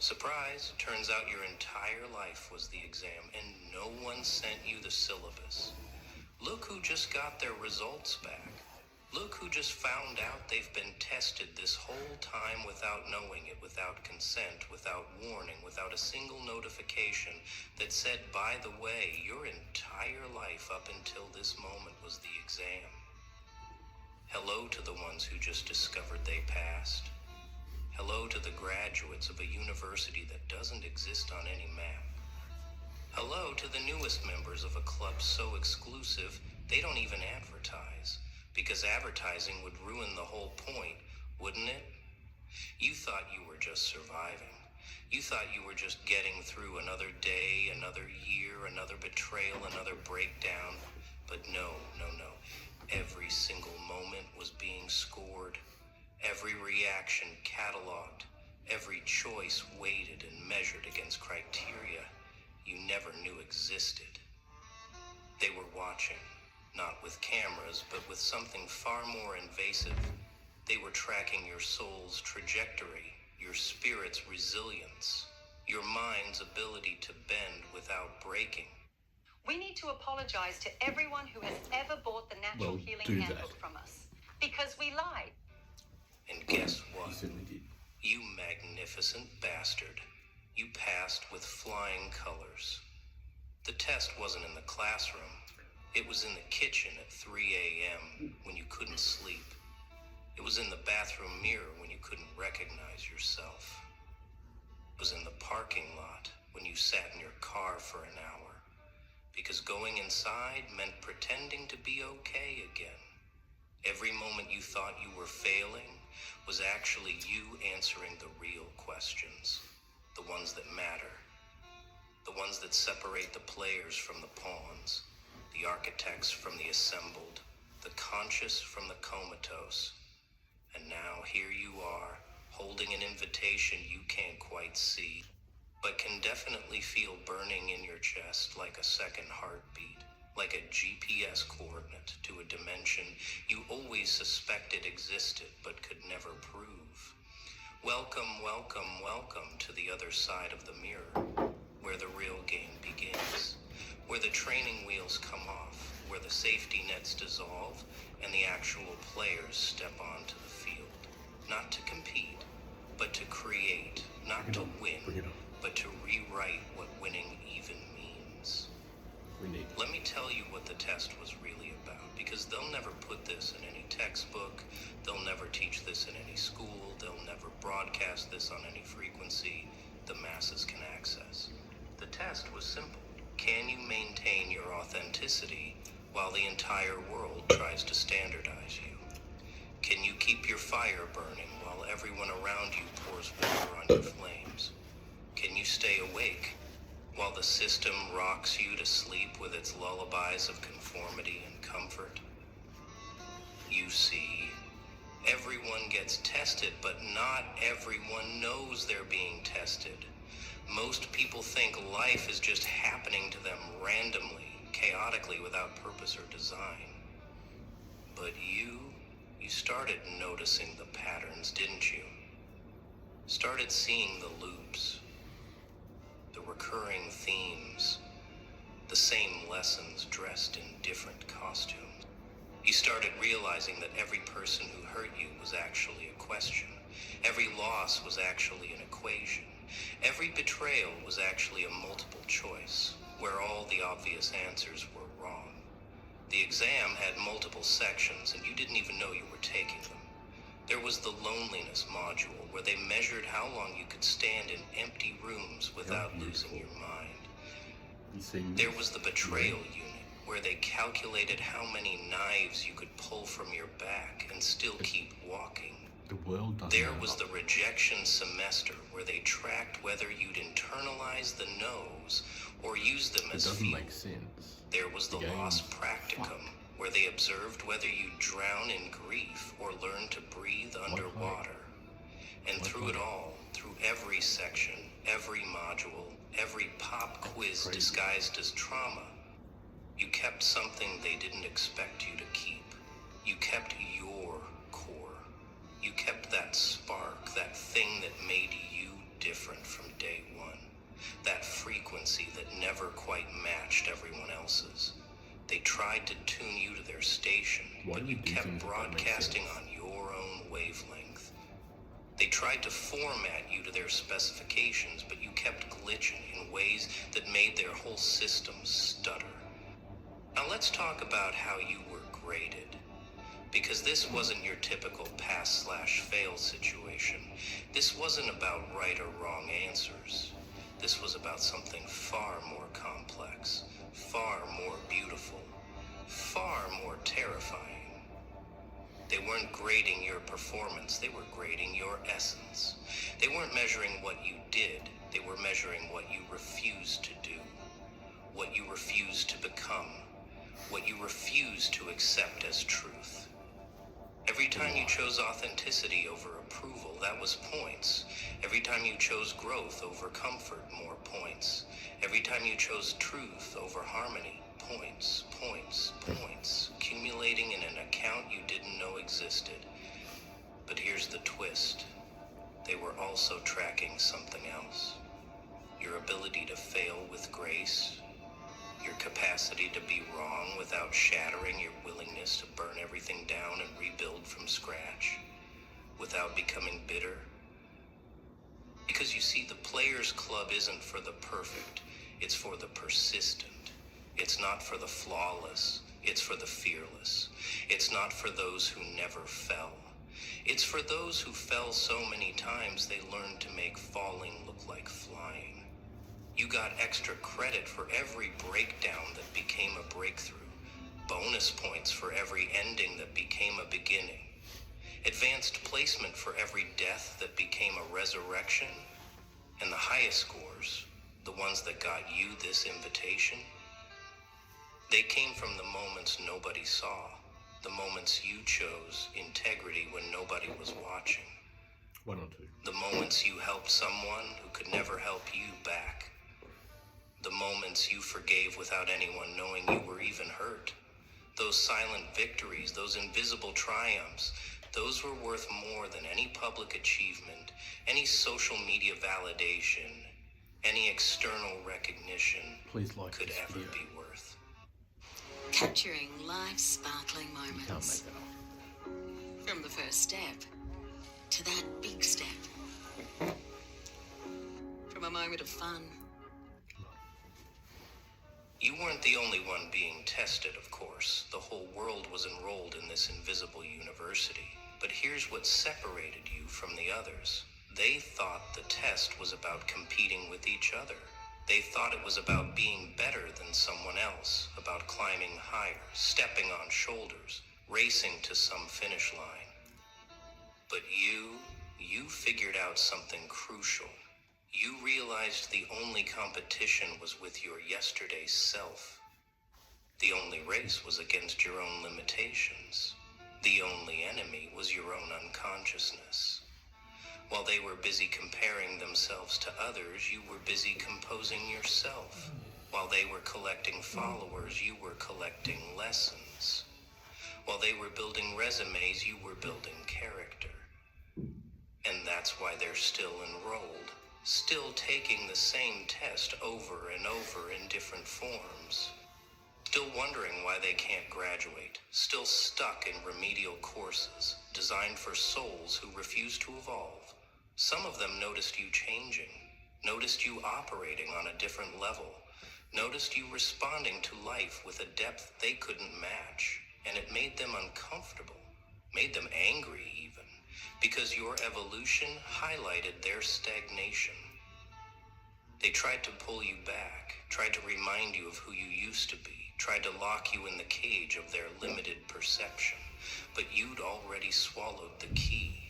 Surprise, turns out your entire life was the exam and no one sent you the syllabus. Look who just got their results back. Look who just found out they've been tested this whole time without knowing it, without consent, without warning, without a single notification that said, by the way, your entire life up until this moment was the exam. Hello to the ones who just discovered they passed. Hello to the graduates of a university that doesn't exist on any map. Hello to the newest members of a club so exclusive they don't even advertise, because advertising would ruin the whole point, wouldn't it? You thought you were just surviving. You thought you were just getting through another day, another year, another betrayal, another breakdown. But no. Every single moment was being scored. Every reaction cataloged. Every choice weighted and measured against criteria you never knew existed. They were watching, not with cameras, but with something far more invasive. They were tracking your soul's trajectory, your spirit's resilience, your mind's ability to bend without breaking. We need to apologize to everyone who has ever bought the Natural Healing Handbook from us, because we lied. And guess what? You certainly did. You magnificent bastard. You passed with flying colors. The test wasn't in the classroom. It was in the kitchen at 3 a.m. when you couldn't sleep. It was in the bathroom mirror when you couldn't recognize yourself. It was in the parking lot when you sat in your car for an hour. Because going inside meant pretending to be okay again. Every moment you thought you were failing was actually you answering the real questions. The ones that matter. The ones that separate the players from the pawns. The architects from the assembled. The conscious from the comatose. And now here you are, holding an invitation you can't quite see, but can definitely feel burning in your chest like a second heartbeat, like a GPS coordinate to a dimension you always suspected existed but could never prove. Welcome, welcome, welcome to the other side of the mirror, where the real game begins, where the training wheels come off, where the safety nets dissolve, and the actual players step onto the field. Not to compete, but to create, not to win, but to rewrite what winning even means. Let me tell you what the test was really about, because they'll never put this in any textbook, they'll never teach this in any school, they'll never broadcast this on any frequency the masses can access. The test was simple. Can you maintain your authenticity while the entire world tries to standardize you? Can you keep your fire burning while everyone around you pours water on your flames? Can you stay awake while the system rocks you to sleep with its lullabies of conformity and comfort? You see, everyone gets tested, but not everyone knows they're being tested. Most people think life is just happening to them randomly, chaotically, without purpose or design. But you started noticing the patterns, didn't you? Started seeing the loops, the recurring themes, the same lessons dressed in different costumes. You started realizing that every person who hurt you was actually a question. Every loss was actually an equation. Every betrayal was actually a multiple choice, where all the obvious answers were wrong. The exam had multiple sections, and you didn't even know you were taking them. There was the loneliness module, where they measured how long you could stand in empty rooms without losing your mind. There was the betrayal unit, where they calculated how many knives you could pull from your back and still keep walking. There was the rejection semester, where they tracked whether you'd internalize the no's or use them as fuel. Make sense. There was the loss practicum, where they observed whether you drown in grief or learn to breathe underwater. And through it all, through every section, every module, every pop quiz disguised as trauma, you kept something they didn't expect you to keep. You kept your core. You kept that spark, that thing that made you different from tried to tune you to their station, but you kept broadcasting on your own wavelength. They tried to format you to their specifications, but you kept glitching in ways that made their whole system stutter. Now let's talk about how you were graded. Because this wasn't your typical pass/fail situation. This wasn't about right or wrong answers. This was about something far more complex, far more beautiful, far more terrifying. They weren't grading your performance, they were grading your essence. They weren't measuring what you did, they were measuring what you refused to do, what you refused to become, what you refused to accept as truth. Every time you chose authenticity over approval, that was points. Every time you chose growth over comfort, more points. Every time you chose truth over harmony, points, points, points, accumulating in an account you didn't know existed. But here's the twist. They were also tracking something else. Your ability to fail with grace, your capacity to be wrong without shattering your willingness to burn everything down and rebuild from scratch, without becoming bitter. Because you see, the Players Club isn't for the perfect, it's for the persistent. It's not for the flawless, it's for the fearless. It's not for those who never fell. It's for those who fell so many times they learned to make falling look like flying. You got extra credit for every breakdown that became a breakthrough, bonus points for every ending that became a beginning, advanced placement for every death that became a resurrection, and the highest scores, the ones that got you this invitation, they came from the moments nobody saw, the moments you chose integrity when nobody was watching. One or two. The moments you helped someone who could never help you back. The moments you forgave without anyone knowing you were even hurt. Those silent victories, those invisible triumphs, those were worth more than any public achievement, any social media validation, any external recognition could ever be worth. Capturing life's sparkling moments. Can't make that up. From the first step to that big step. From a moment of fun. You weren't the only one being tested, of course. The whole world was enrolled in this invisible university. But here's what separated you from the others. They thought the test was about competing with each other. They thought it was about being better than someone else, about climbing higher, stepping on shoulders, racing to some finish line. But you figured out something crucial. You realized the only competition was with your yesterday's self. The only race was against your own limitations. The only enemy was your own unconsciousness. While they were busy comparing themselves to others, you were busy composing yourself. While they were collecting followers, you were collecting lessons. While they were building resumes, you were building character. And that's why they're still enrolled, still taking the same test over and over in different forms. Still wondering why they can't graduate, still stuck in remedial courses designed for souls who refuse to evolve. Some of them noticed you changing, noticed you operating on a different level, noticed you responding to life with a depth they couldn't match, and it made them uncomfortable, made them angry even, because your evolution highlighted their stagnation. They tried to pull you back, tried to remind you of who you used to be, tried to lock you in the cage of their limited perception, but you'd already swallowed the key.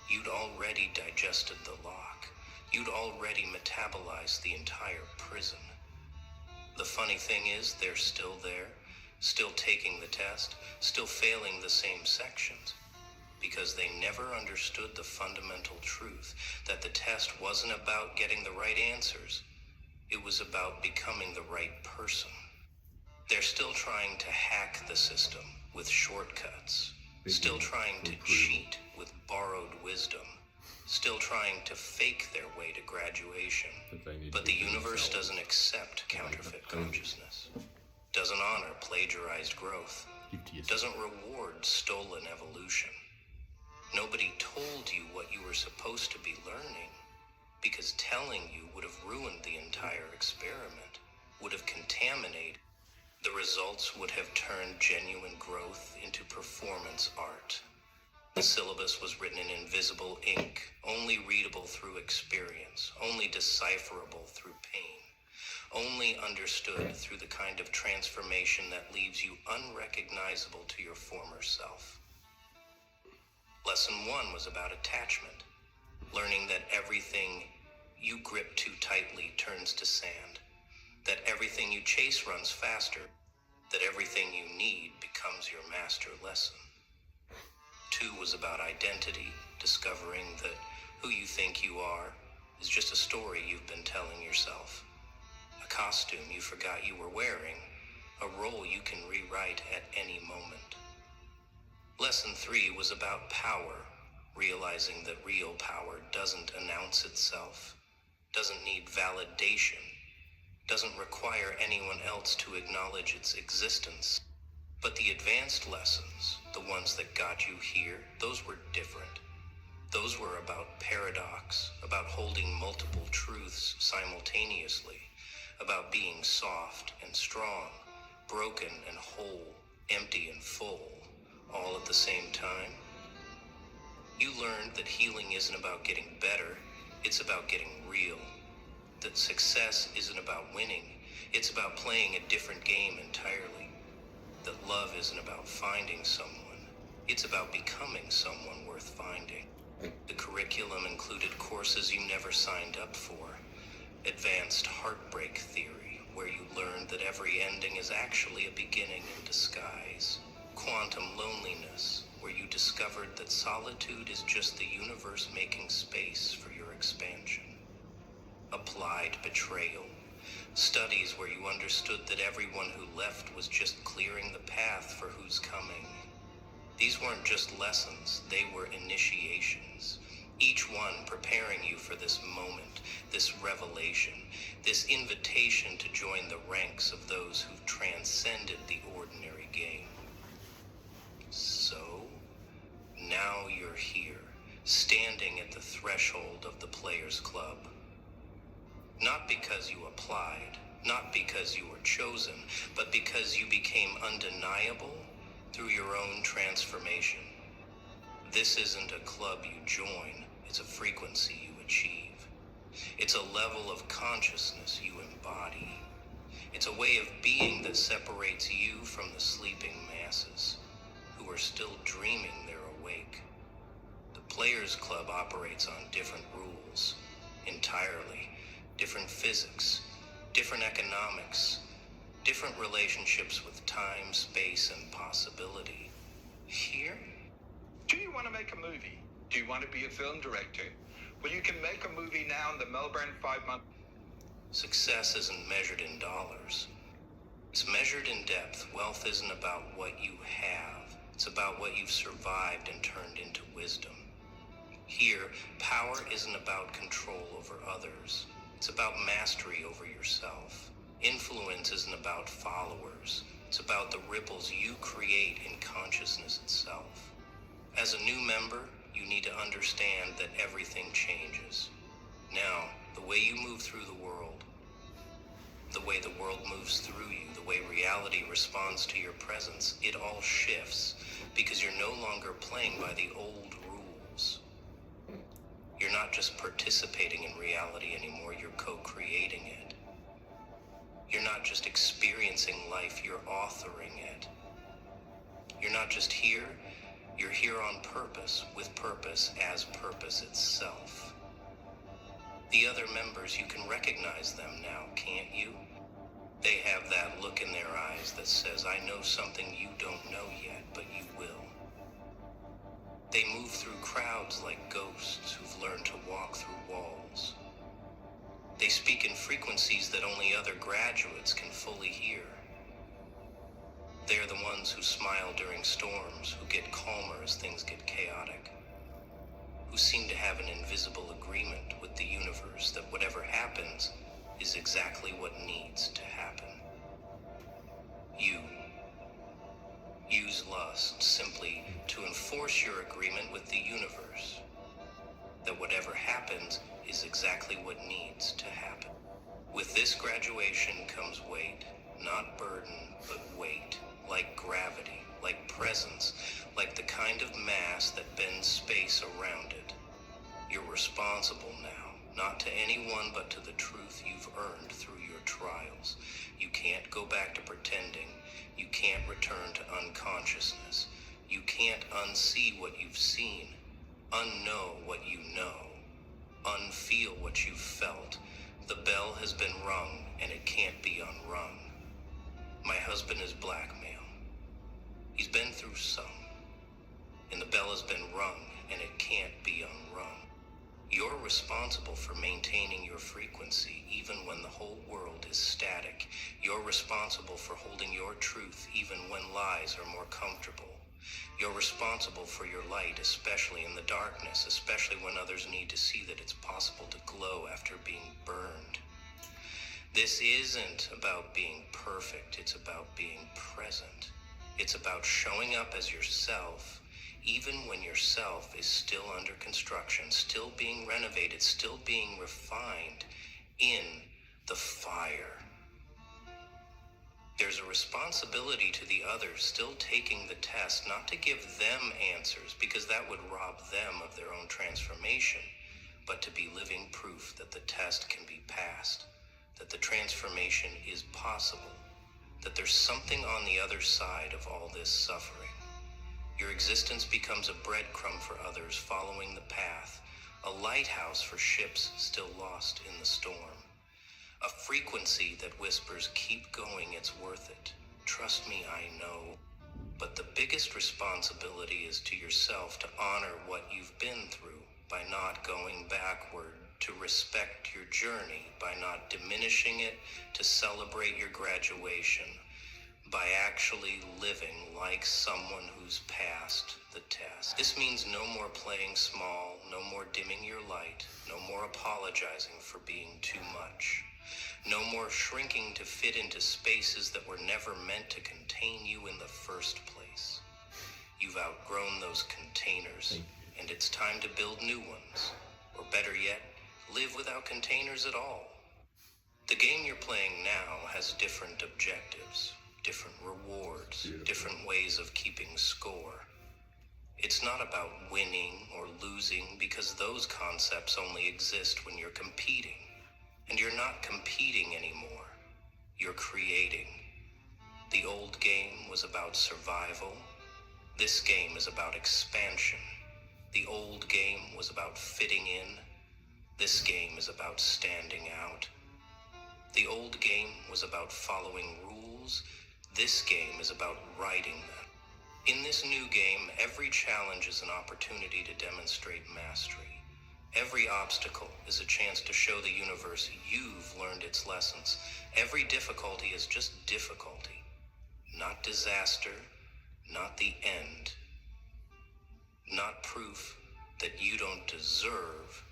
You'd already digested the lock. You'd already metabolized the entire prison. The funny thing is, they're still there, still taking the test, still failing the same sections, because they never understood the fundamental truth that the test wasn't about getting the right answers. It was about becoming the right person. They're still trying to hack the system with shortcuts, still trying to cheat with borrowed wisdom, still trying to fake their way to graduation. But the universe doesn't accept counterfeit consciousness, doesn't honor plagiarized growth, Give to yourself. doesn't reward stolen evolution. Nobody told you what you were supposed to be learning, because telling you would have ruined the entire experiment, would have contaminated. The results would have turned genuine growth into performance art. The syllabus was written in invisible ink, only readable through experience, only decipherable through pain, only understood through the kind of transformation that leaves you unrecognizable to your former self. Lesson 1 was about attachment, learning that everything you grip too tightly turns to sand, that everything you chase runs faster, that everything you need becomes your master lesson. 2 was about identity, discovering that who you think you are is just a story you've been telling yourself, a costume you forgot you were wearing, a role you can rewrite at any moment. Lesson 3 was about power, realizing that real power doesn't announce itself, doesn't need validation, doesn't require anyone else to acknowledge its existence. But the advanced lessons, the ones that got you here, those were different. Those were about paradox, about holding multiple truths simultaneously, about being soft and strong, broken and whole, empty and full, all at the same time. You learned that healing isn't about getting better, it's about getting real. That success isn't about winning, it's about playing a different game entirely. That love isn't about finding someone, it's about becoming someone worth finding. The curriculum included courses you never signed up for. Advanced heartbreak theory, where you learned that every ending is actually a beginning in disguise. Quantum loneliness, where you discovered that solitude is just the universe making space for your expansion. Applied betrayal, studies where you understood that everyone who left was just clearing the path for who's coming. These weren't just lessons, they were initiations, each one preparing you for this moment, this revelation, this invitation to join the ranks of those who've transcended the ordinary game. So, now you're here, standing at the threshold of the Players Club. Not because you applied, not because you were chosen, but because you became undeniable through your own transformation. This isn't a club you join, it's a frequency you achieve. It's a level of consciousness you embody. It's a way of being that separates you from the sleeping masses, who are still dreaming they're awake. The Players Club operates on different rules, entirely. Different physics, different economics, different relationships with time, space, and possibility. Here? Do you want to make a movie? Do you want to be a film director? Well, you can make a movie now in the Melbourne 5-month. Success isn't measured in dollars. It's measured in depth. Wealth isn't about what you have. It's about what you've survived and turned into wisdom. Here, power isn't about control over others. It's about mastery over yourself. Influence isn't about followers. It's about the ripples you create in consciousness itself. As a new member, you need to understand that everything changes. Now, the way you move through the world, the way the world moves through you, the way reality responds to your presence, it all shifts because you're no longer playing by the old rules. You're not just participating in reality anymore, you're co-creating it. You're not just experiencing life, you're authoring it. You're not just here, you're here on purpose, with purpose as purpose itself. The other members, you can recognize them now, can't you? They have that look in their eyes that says, I know something you don't know yet, but you will. They move through crowds like ghosts who've learned to walk through walls. They speak in frequencies that only other graduates can fully hear. They're the ones who smile during storms, who get calmer as things get chaotic, who seem to have an invisible agreement with the universe that whatever happens is exactly what needs to happen. You use lust simply to enforce your agreement with the universe. That whatever happens is exactly what needs to happen. With this graduation comes weight, not burden, but weight, like gravity, like presence, like the kind of mass that bends space around it. You're responsible now, not to anyone but to the truth you've earned through your trials. You can't go back to pretending. You can't return to unconsciousness. You can't unsee what you've seen, unknow what you know, unfeel what you've felt. The bell has been rung, and it can't be unrung. My husband is blackmail. He's been through some, and the bell has been rung, and it can't be unrung. You're responsible for maintaining your frequency even when the whole world is static. You're responsible for holding your truth even when lies are more comfortable. You're responsible for your light, especially in the darkness, especially when others need to see that it's possible to glow after being burned. This isn't about being perfect, it's about being present. It's about showing up as yourself, even when yourself is still under construction, still being renovated, still being refined in the fire. There's a responsibility to the others still taking the test, not to give them answers, because that would rob them of their own transformation, but to be living proof that the test can be passed, that the transformation is possible, that there's something on the other side of all this suffering. Your existence becomes a breadcrumb for others following the path, a lighthouse for ships still lost in the storm. A frequency that whispers, keep going, it's worth it. Trust me, I know. But the biggest responsibility is to yourself to honor what you've been through by not going backward, to respect your journey by not diminishing it, to celebrate your graduation by actually living like someone who's passed the test. This means no more playing small, no more dimming your light, no more apologizing for being too much. No more shrinking to fit into spaces that were never meant to contain you in the first place. You've outgrown those containers, and it's time to build new ones. Or better yet, live without containers at all. The game you're playing now has different objectives, different rewards, different ways of keeping score. It's not about winning or losing, because those concepts only exist when you're competing. And you're not competing anymore. You're creating. The old game was about survival. This game is about expansion. The old game was about fitting in. This game is about standing out. The old game was about following rules. This game is about writing them. In this new game, every challenge is an opportunity to demonstrate mastery. Every obstacle is a chance to show the universe you've learned its lessons. Every difficulty is just difficulty, not disaster, not the end, not proof that you don't deserve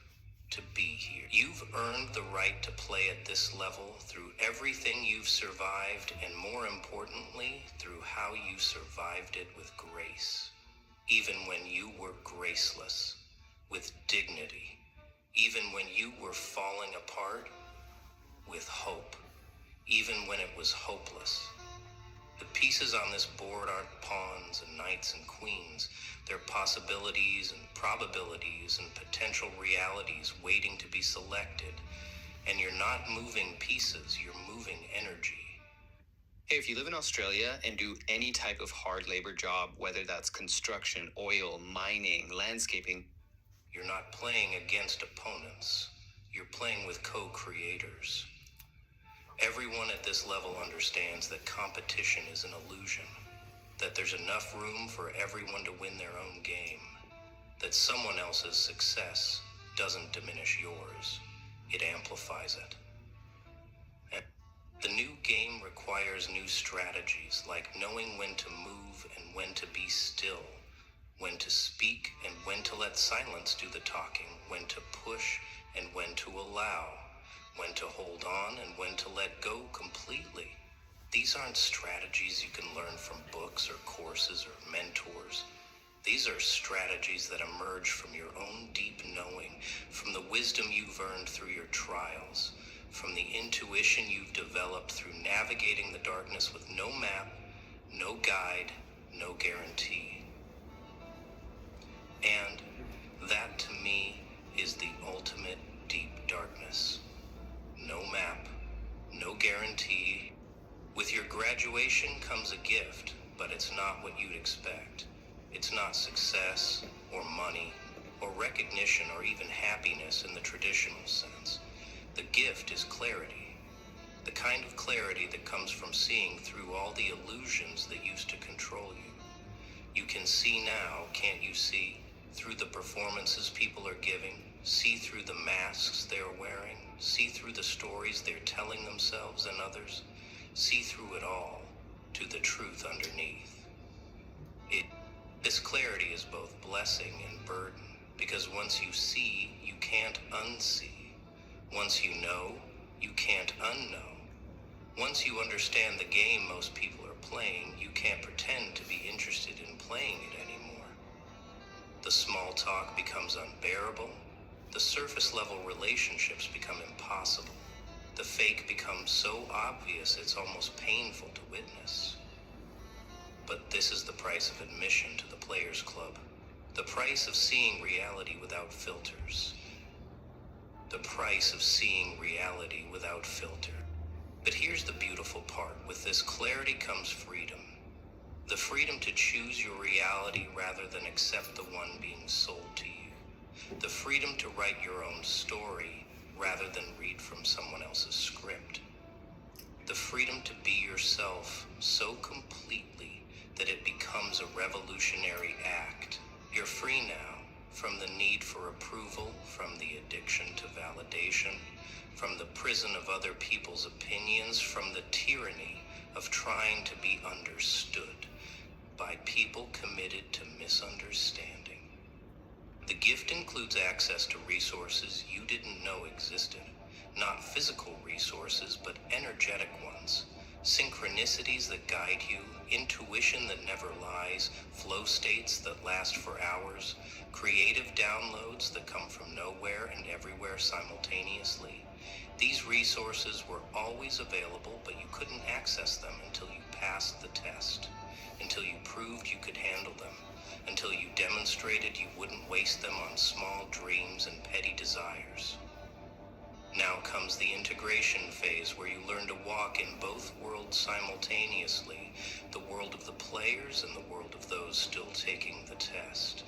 to be here. You've earned the right to play at this level through everything you've survived, and more importantly, through how you survived it with grace. Even when you were graceless, with dignity, even when you were falling apart, with hope, even when it was hopeless. The pieces on this board aren't pawns and knights and queens. They're possibilities and probabilities and potential realities waiting to be selected. And you're not moving pieces, you're moving energy. Hey, if you live in Australia and do any type of hard labor job, whether that's construction, oil, mining, landscaping, you're not playing against opponents. You're playing with co-creators. Everyone at this level understands that competition is an illusion, that there's enough room for everyone to win their own game, that someone else's success doesn't diminish yours, it amplifies it. And the new game requires new strategies, like knowing when to move and when to be still, when to speak and when to let silence do the talking, when to push and when to allow, when to hold on and when to let go completely. These aren't strategies you can learn from books or courses or mentors. These are strategies that emerge from your own deep knowing, from the wisdom you've earned through your trials, from the intuition you've developed through navigating the darkness with no map, no guide, no guarantee. And that, to me, is the ultimate deep darkness. No map, no guarantee. With your graduation comes a gift, but it's not what you'd expect. It's not success, or money, or recognition, or even happiness in the traditional sense. The gift is clarity. The kind of clarity that comes from seeing through all the illusions that used to control you. You can see now, can't you see, through the performances people are giving, see through the masks they're wearing, see through the stories they're telling themselves and others, see through it all to the truth underneath. This clarity is both blessing and burden, because once you see, you can't unsee. Once you know, you can't unknow. Once you understand the game most people are playing, you can't pretend to be interested in playing it anymore. The small talk becomes unbearable. The surface level relationships become impossible. The fake becomes so obvious it's almost painful to witness. But this is the price of admission to the Players Club. The price of seeing reality without filters. The price of seeing reality without filter. But here's the beautiful part. With this clarity comes freedom. The freedom to choose your reality rather than accept the one being sold to you. The freedom to write your own story rather than read from someone else's script. The freedom to be yourself so completely that it becomes a revolutionary act. You're free now from the need for approval, from the addiction to validation, from the prison of other people's opinions, from the tyranny of trying to be understood by people committed to misunderstanding. The gift includes access to resources you didn't know existed, not physical resources, but energetic ones. Synchronicities that guide you, intuition that never lies, flow states that last for hours, creative downloads that come from nowhere and everywhere simultaneously. These resources were always available, but you couldn't access them until you passed the test, until you proved you could handle them, until you demonstrated you wouldn't waste them on small dreams and petty desires. Now comes the integration phase, where you learn to walk in both worlds simultaneously, the world of the players and the world of those still taking the test.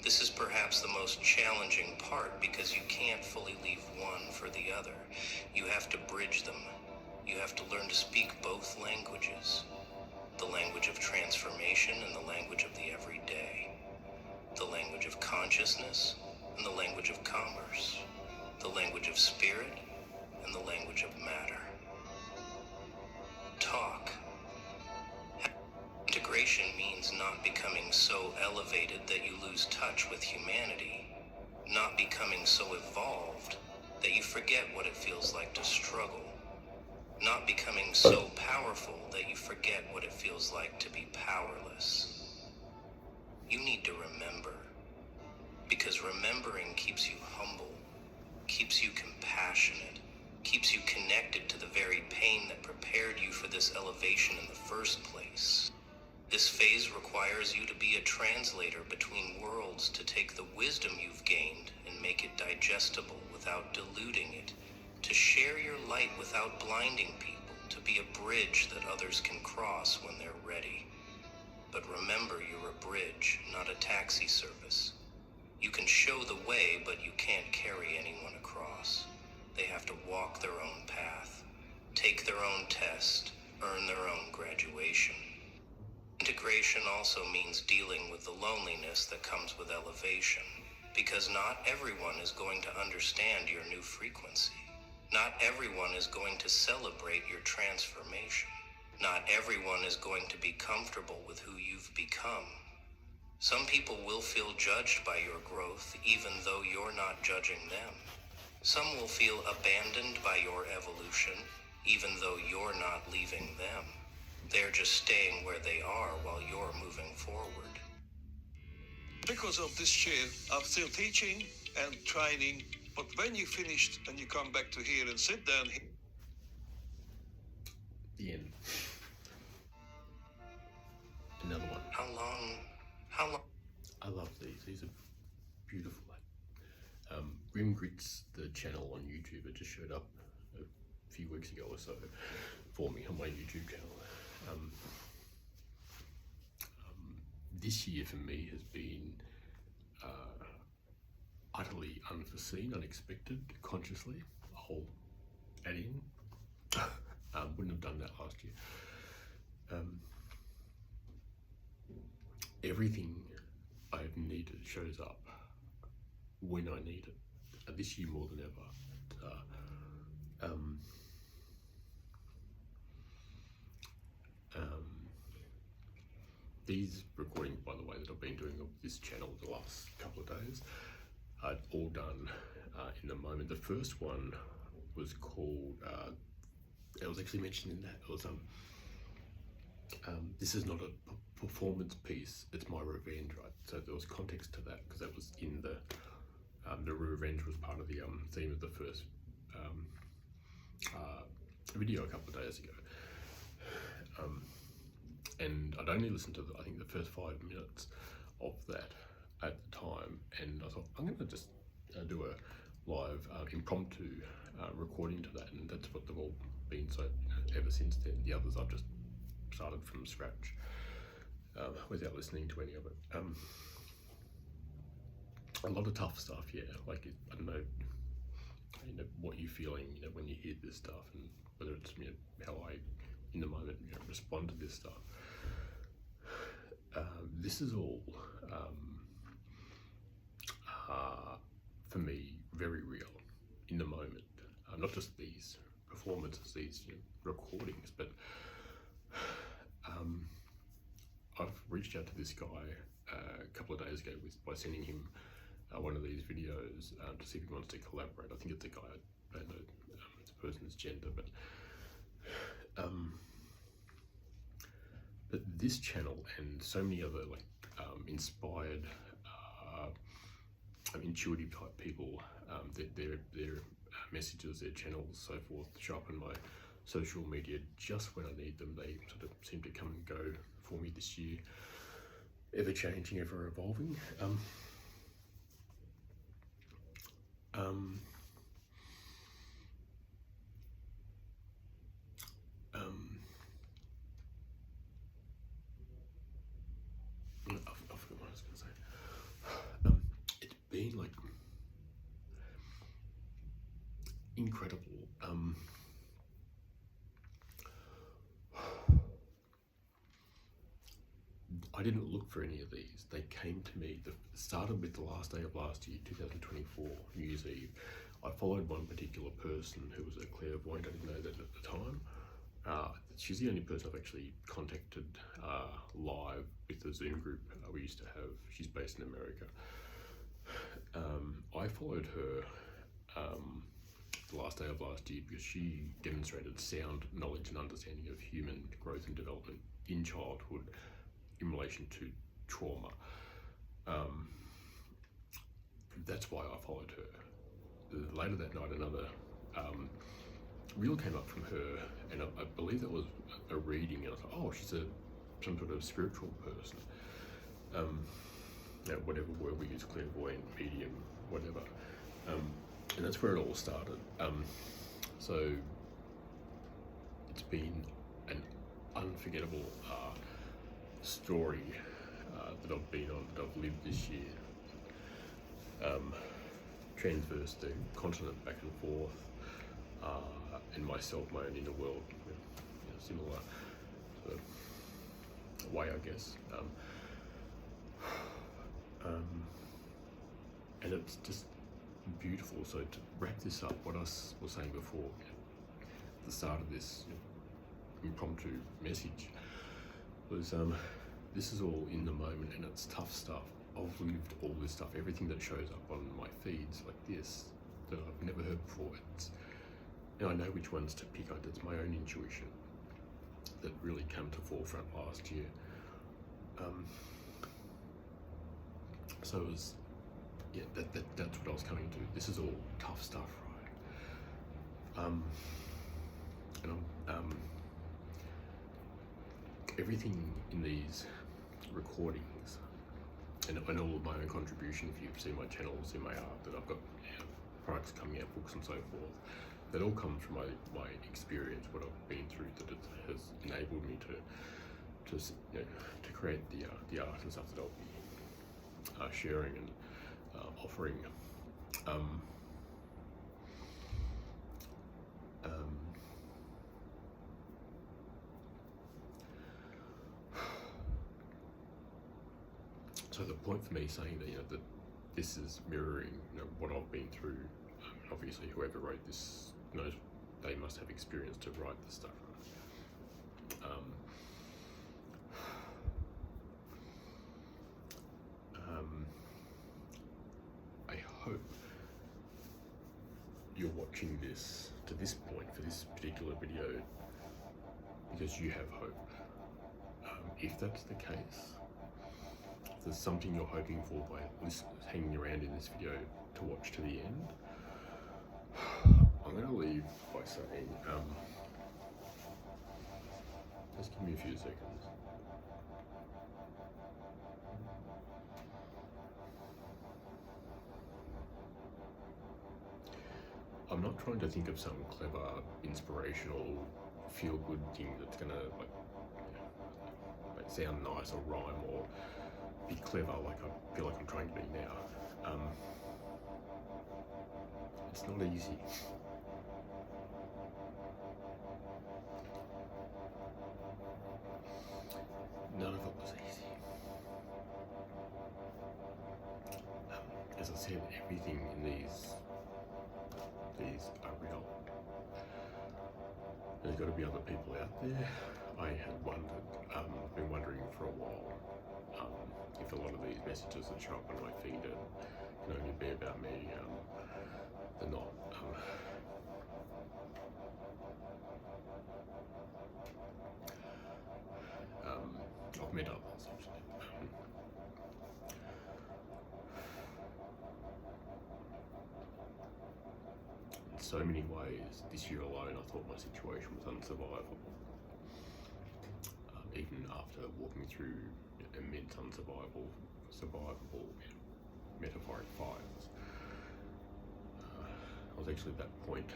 This is perhaps the most challenging part, because you can't fully leave one for the other. You have to bridge them. You have to learn to speak both languages. The language of transformation and the language of the everyday. The language of consciousness and the language of commerce. The language of spirit and the language of matter. Talk. Integration means not becoming so elevated that you lose touch with humanity, not becoming so evolved that you forget what it feels like to struggle, not becoming so powerful that you forget what it feels like to be powerless. You need to remember, because remembering keeps you humble, keeps you compassionate, keeps you connected to the very pain that prepared you for this elevation in the first place. This phase requires you to be a translator between worlds, to take the wisdom you've gained and make it digestible without diluting it, to share your light without blinding people, to be a bridge that others can cross when they're ready. But remember, you're a bridge, not a taxi service. You can show the way, but you can't carry anyone across. They have to walk their own path, take their own test, earn their own graduation. Integration also means dealing with the loneliness that comes with elevation, because not everyone is going to understand your new frequency. Not everyone is going to celebrate your transformation. Not everyone is going to be comfortable with who you've become. Some people will feel judged by your growth, even though you're not judging them. Some will feel abandoned by your evolution, even though you're not leaving them. They're just staying where they are while you're moving forward. Because of this year, I'm still teaching and training, but when you finished and you come back to here and sit down here, The end. Another one. How long? I love these. These are beautiful. Grim Grits, the channel on YouTube, it just showed up a few weeks ago or so for me on my YouTube channel. This year for me has been utterly unforeseen, unexpected, consciously. The whole add-in. Wouldn't have done that last year. Everything I've needed shows up when I need it. This year more than ever. These recordings, by the way, that I've been doing of this channel the last couple of days, are all done in the moment. The first one was called, it was actually mentioned in that, it was this is not a performance piece, it's my revenge, right? So there was context to that, because that was in the revenge was part of the theme of the first video a couple of days ago. And I'd only listened to, I think, the first 5 minutes of that at the time, and I thought, I'm going to just do a live impromptu recording to that, and that's what they've all been, so ever since then. The others I've just started from scratch without listening to any of it. A lot of tough stuff, yeah, like, I don't know, what you're feeling, when you hear this stuff, and whether it's, how I, in the moment, respond to this stuff. This is all, for me, very real, in the moment. Not just these performances, these recordings, but I've reached out to this guy a couple of days ago by sending him one of these videos to see if he wants to collaborate. I think it's a guy, I don't know the person's gender, but this channel and so many other inspired, intuitive type people, their messages, their channels, so forth, show up in my social media just when I need them. They sort of seem to come and go for me this year, ever changing, ever evolving. I forgot what I was going to say. It's been like incredible. I didn't look for any of these. They came to me. It started with the last day of last year, 2024, New Year's Eve. I followed one particular person who was a clairvoyant. I didn't know that at the time. She's the only person I've actually contacted live with the Zoom group we used to have. She's based in America. I followed her the last day of last year because she demonstrated sound knowledge and understanding of human growth and development in childhood in relation to trauma. That's why I followed her. Later that night, another reel came up from her, and I believe that was a reading, and I thought, oh, she's some sort of spiritual person. Whatever word we use, clairvoyant, medium, whatever. And that's where it all started. So it's been an unforgettable story that I've been on, that I've lived this year. Transverse the continent back and forth, and myself, my own inner world, similar sort of way, I guess. And it's just beautiful. So to wrap this up, what I was saying before, at the start of this impromptu message, was this is all in the moment, and it's tough stuff. I've lived all this stuff, everything that shows up on my feeds like this that I've never heard before. And I know which ones to pick up. It's my own intuition. that really came to forefront last year. So it was, yeah, that's what I was coming to. This is all tough stuff, right? Everything in these recordings and all of my own contribution, if you've seen my channels, in my art, that I've got products coming out, books and so forth, that all comes from my experience, what I've been through, that it has enabled me to create the art and stuff that I'll be sharing and offering. So the point for me saying that, that this is mirroring, what I've been through. Obviously, whoever wrote this knows they must have experience to write this stuff. I hope you're watching this to this point for this particular video because you have hope. If that's the case, if there's something you're hoping for by hanging around in this video to watch to the end, I'm going to leave by saying, just give me a few seconds. I'm not trying to think of some clever, inspirational, feel-good thing that's going to like sound nice or rhyme or be clever like I feel like I'm trying to be now. It's not easy. None of it was easy. As I said, everything in these are real. There's got to be other people out there. I had wondered, been wondering for a while, if a lot of these messages that show up on my feed can only be about me. They're not. I've met others actually. In so many ways, this year alone, I thought my situation was unsurvivable. Even after walking through immense survivable metaphoric fires. I was actually at that point,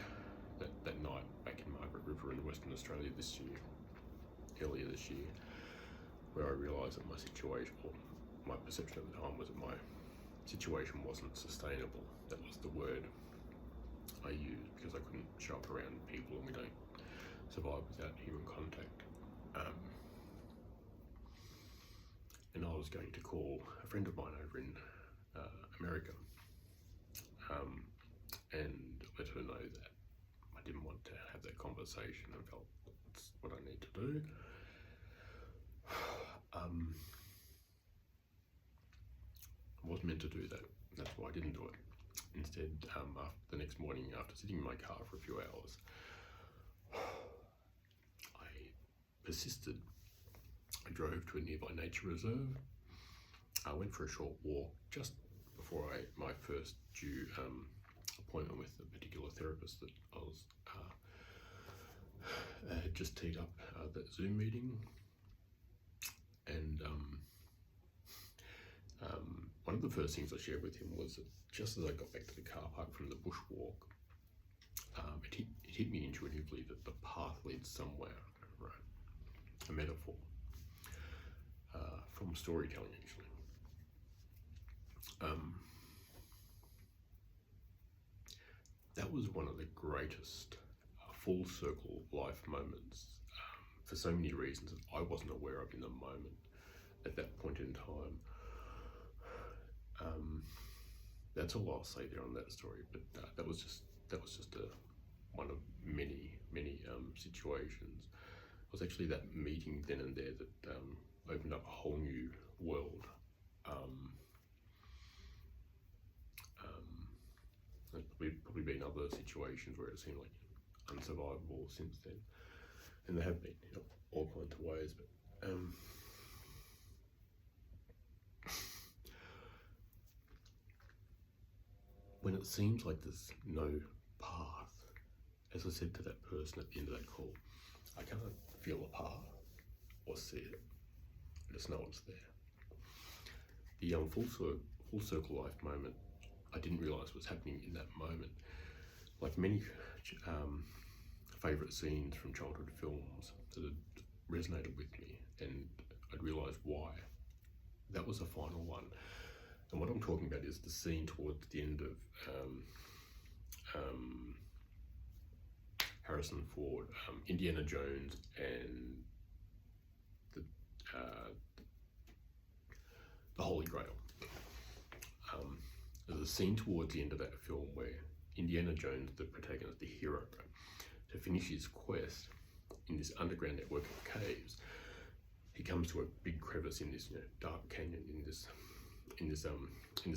that night back in Margaret River in Western Australia earlier this year, where I realised that my situation, or my perception at the time was that my situation wasn't sustainable. That was the word I used because I couldn't show up around people and we don't survive without human contact. And I was going to call a friend of mine over in America and let her know that I didn't want to have that conversation and felt that's what I need to do. I was meant to do that. That's why I didn't do it. Instead, the next morning, after sitting in my car for a few hours, I persisted. I drove to a nearby nature reserve. I went for a short walk just before my first due appointment with a particular therapist that I was had just teed up that Zoom meeting. And one of the first things I shared with him was that just as I got back to the car park from the bushwalk, it hit me intuitively that the path leads somewhere, right? A metaphor from storytelling, actually. That was one of the greatest full circle life moments for so many reasons that I wasn't aware of in the moment at that point in time. That's all I'll say there on that story, but that was just one of many situations. It was actually that meeting then and there that opened up a whole new world. There's probably been other situations where it seemed like unsurvivable since then. and they have been in all kinds of ways, but when it seems like there's no path, as I said to that person at the end of that call, I can't feel a path or see it. I just know it's there. The full circle life moment, I didn't realise was happening in that moment. Like many favourite scenes from childhood films that had resonated with me, and I'd realised why. That was the final one. And what I'm talking about is the scene towards the end of Harrison Ford, Indiana Jones, and the Holy Grail. There's a scene towards the end of that film where Indiana Jones, the protagonist, the hero, to finish his quest in this underground network of caves, he comes to a big crevice in this dark canyon in this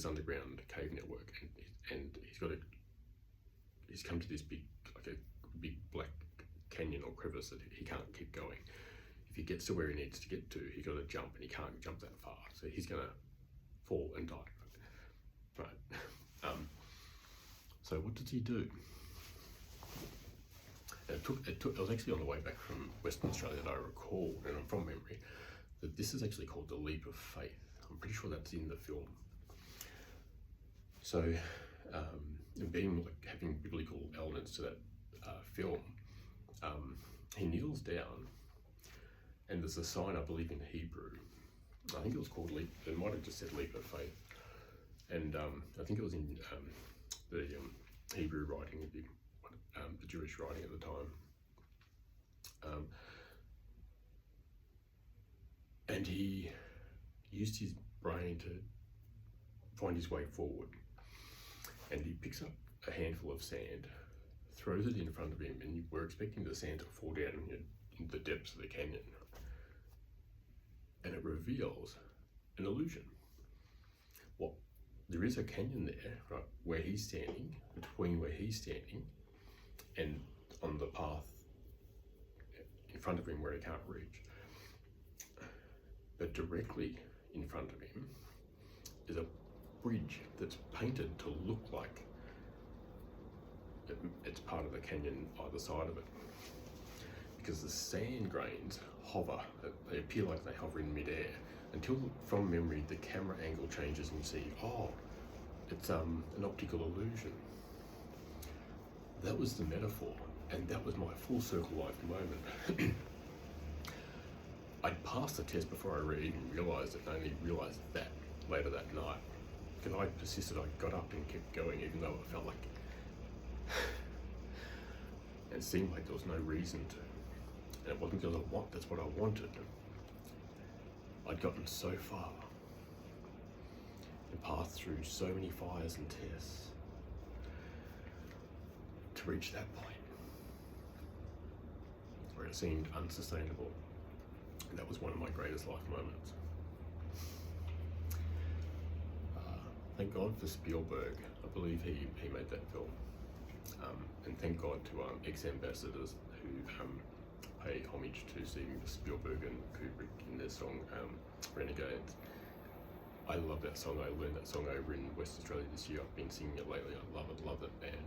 underground cave network, and he's come to this big black canyon or crevice that he can't keep going. If he gets to where he needs to get to, he's got to jump, and he can't jump that far, so he's gonna fall and die. Right. So what does he do? It was actually on the way back from Western Australia that I recalled, and I'm from memory, that this is actually called the leap of faith. I'm pretty sure that's in the film. So, having biblical elements to that film, he kneels down, and there's a sign, I believe, in Hebrew. I think it was called leap. It might have just said leap of faith, and I think it was in the Hebrew writing, the Jewish writing at the time. And he used his brain to find his way forward. And he picks up a handful of sand, throws it in front of him, and we're expecting the sand to fall down into the depths of the canyon. And it reveals an illusion. Well, there is a canyon there, right, where he's standing, between where he's standing and on the path in front of him where he can't reach. But directly in front of him is a bridge that's painted to look like it's part of the canyon either side of it. Because the sand grains hover, they appear like they hover in midair, until from memory the camera angle changes and you see, oh, it's an optical illusion. That was the metaphor, and that was my full circle life moment. I'd passed the test before I even realised it, and I only realised that later that night. Because I persisted, I got up and kept going, even though it felt like it seemed like there was no reason to. And it wasn't because that's what I wanted. I'd gotten so far and passed through so many fires and tests to reach that point where it seemed unsustainable. And that was one of my greatest life moments. Thank God for Spielberg. I believe he made that film. And thank God to ex-ambassadors who pay homage to Steven Spielberg and Kubrick in their song Renegades. I love that song. I learned that song over in West Australia this year. I've been singing it lately. I love that band.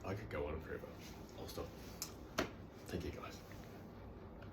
I could go on forever. I'll stop. Thank you guys.